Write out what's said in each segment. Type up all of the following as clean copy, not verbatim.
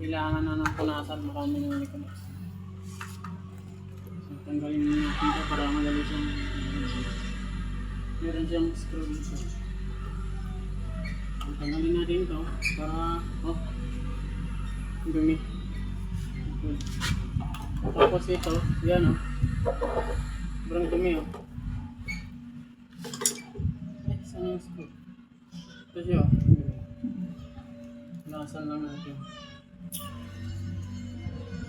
kailangan na ng punasan, marami na ulit. So, tanggalin na natin ito para madali siyang meron siyang screw dito. So, tanggalin natin ito para dumi. Okay. Tapos ito, yan sobrang dumi saan yung screw? Ito siya punasan lang natin.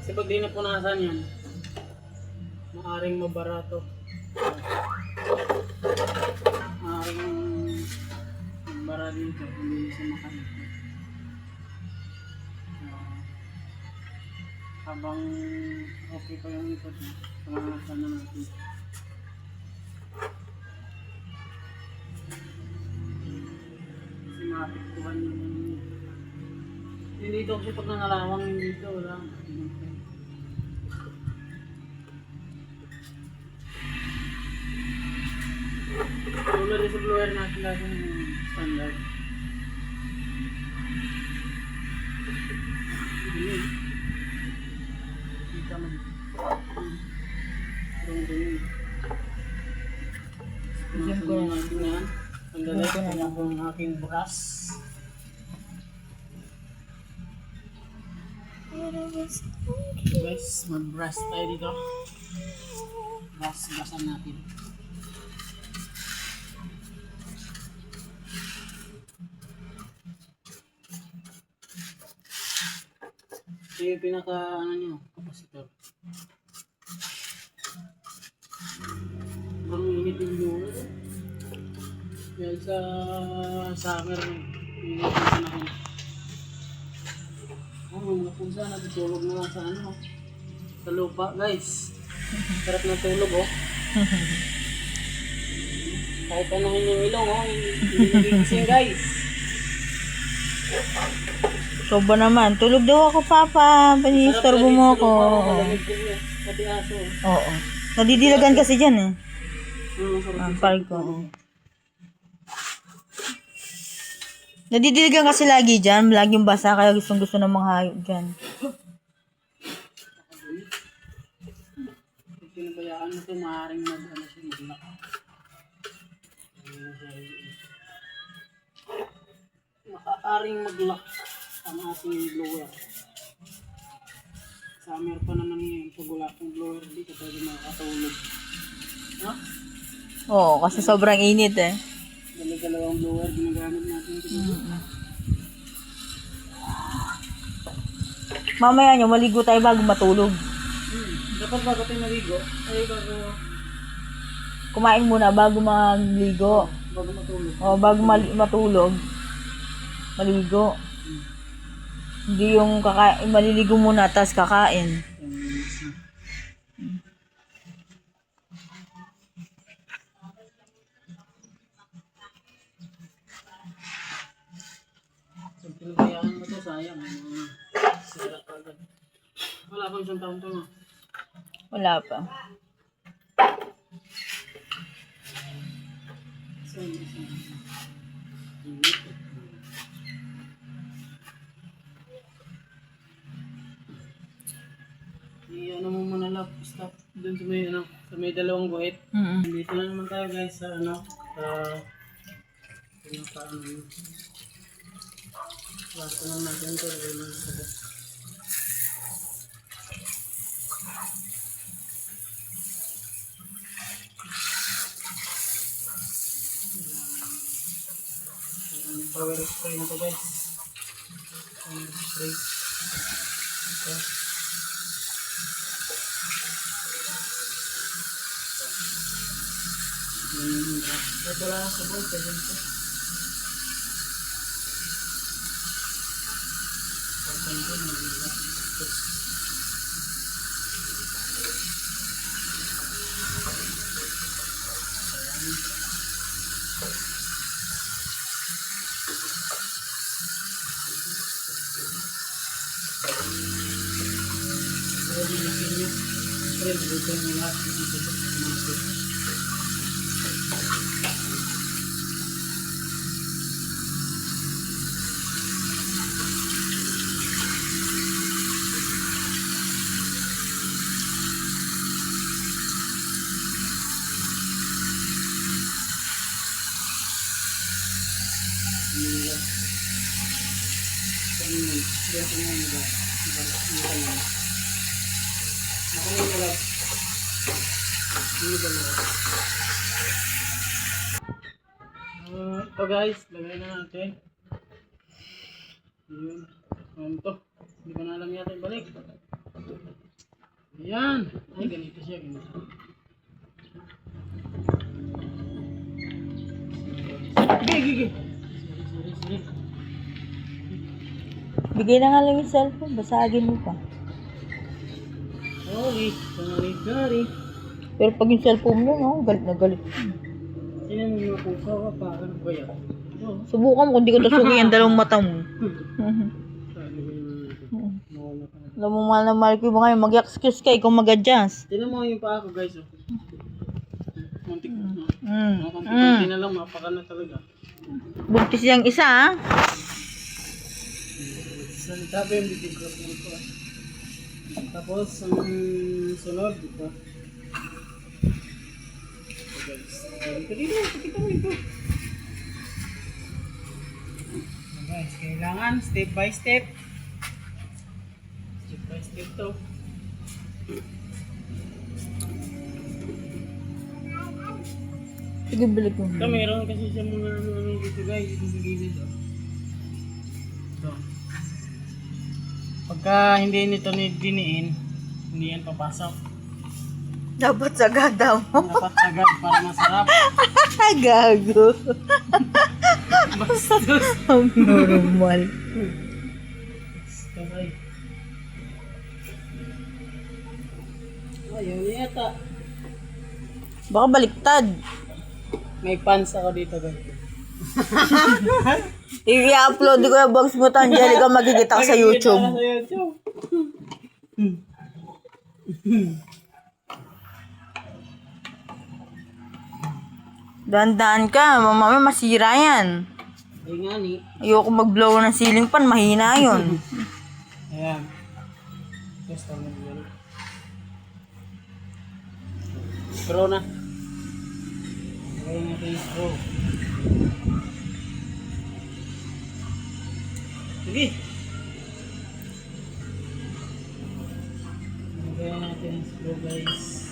Kasi pag di napunasan yan, maaring mabarato. Maaring mabara dito, hindi siya makaito. Habang okay pa yung ikot, punasan na natin. Kasi maapektuhan yung hindi dito kasi pag nangalawang hindi dito, wala. Tulad sa blower natin lagi yung standard. Hindi. Kita mo. Turong-turong. Punasan ko lang natin yan. Sandali ko na lang ang aking brush. Guys, mag-brush tayo dito. Brushan natin. Ito yung pinaka kapasitor. Ang init yung lulo. Dahil sa summer, init yung panahon. Mga pusa, natutulog na lang sa lupa, guys. Sarap na tulog, Kahit anong inyong ilong, hindi nagigising, guys. Soba naman. Tulog daw ako, Papa. Panistorbo mo ako. Pati aso. Oo. Nadidilagan kasi dyan, parang ko. Nadidiligan kasi lagi dyan. Laging basa. Kaya gustong gusto ng mga hayop dyan. Pag pinabayaan mo ito, maaaring maglak. Maaaring maglak ang ating blower. Summer pa naman ngayon. Pag wala kang blower, hindi ka tayo makakatulog. Oo, kasi sobrang init Dalawang blower, ginagamit natin ito. Mamaya nyo, maligo tayo bago matulog. Dapat bago tayo maligo, ay bago Kumain muna bago magligo. bago matulog. O, bago matulog. Maligo. Hindi yung maliligo muna, tas kakain. Pag pinabayaan mo ito, sayang. Sira ka agad. Wala pa isang taon ito, Wala pa. Ano mo muna lang, stop dun sa may dalawang guhit. Dito na naman tayo guys sa last na natin ito. Power spray na to guys. Power spray. Okay. Ito lang sa board, pwede ito. Pagkan ko, mag-iwas. Pwede natin nyo. Pwede dito yung lahat. Dito po. Ito guys, lagay na natin. Yun. Ano to? Hindi ko na alam yata yung balik. Ayan. Ay, ganito siya. Ganito. Gigi. Sorry. Bigay na nga lang yung cellphone. Basagin mo pa. Sorry. Pero pag yung cellphone mo, no, galit na galit. Sino mo yung puso ka? Parang kaya. Subukan mo kung di ko tasuki ang dalawang mata mo. Alam mo, mahal na mahal ko yung mga yun. Mag-excuse ka, ikaw mag-adjust. Tinan mo yung paa ko guys. Oh. Konti na lang, mapaka na talaga. Buntis yung isa, ha? Salita pa yung bibig ko. Tapos, ang sunod, ito. Dito, pakita mo ito. Guys, kailangan step by step. Step by step to. Sige, balik mo. Ito, meron kasi siya mga ano dito guys, dito sa gilid. Oh. Ito. Pagka hindi nito diniin, hindi yan papasok. Dapat sagada mo. Dapat agad para masarap. Gago. Bastos. Ang normal. Kamay. Ayaw niya yata. Baka baliktad. May pants ako dito guys. I-upload ko yung box mo to, Angelica, magkikita ka sa YouTube. Dahan-dahan ka, mamaya masira yan. Ay nga ni. Ayoko mag-blow ng ceiling fan, mahina yun. Ayan. Yes, tama yun. Screw na. Lagay natin yung screw. Sige. Lagay natin yung screw guys.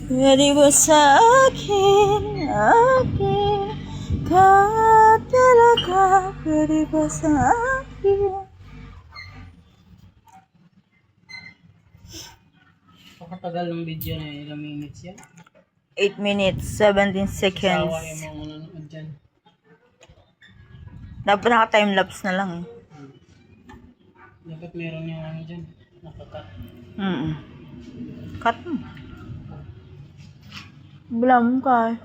Pwede ba sa akin, ka talaga, pwede ba sa akin? Pakatagal ng video na yun, ilang minutes yan. 8 minutes, 17 seconds. Sawa yung mga nanonood dyan. Dapat naka-timelapse na lang eh. Dapat meron yung ano dyan, nakakat. Cut mo. Wala mo ka.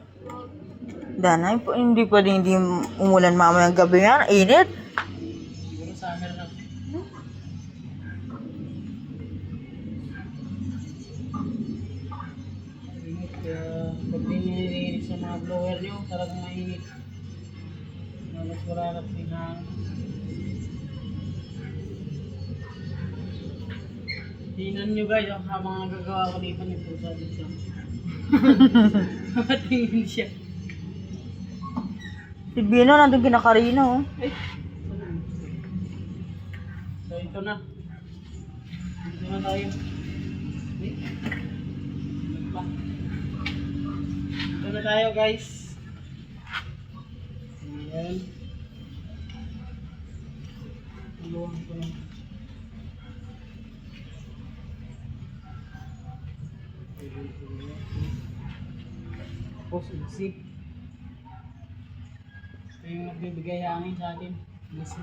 Danay po, hindi pwedeng hindi umulan mamayang gabi yan. Init. Siguro summer na. Init, kaya pag dinirinig sa mga blower nyo, talagang mainit. Mas wala na sinang. Tingnan nyo guys, ang habang nagagawa ko dito ni Pusa dito. Patingin siya. Si Bino nandun kinakarina oh. Ay. So ito na. Dito na tayo. Ay. Ito na tayo guys. Ayan. Luwang ko na. Tapos easy. Ito yung nagbibigay hangin sa atin. Easy.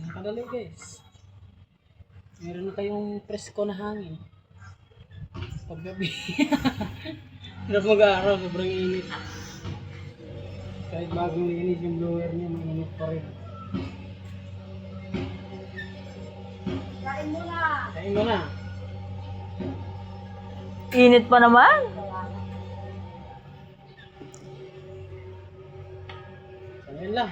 Nakadali guys. Meron na kayong presko na hangin. Paggabi. Hirap mag-araw, sobrang init. Kahit bagong linis yung blower niya, mainit pa rin. Kain mo na. Init pa naman. Ayan lang.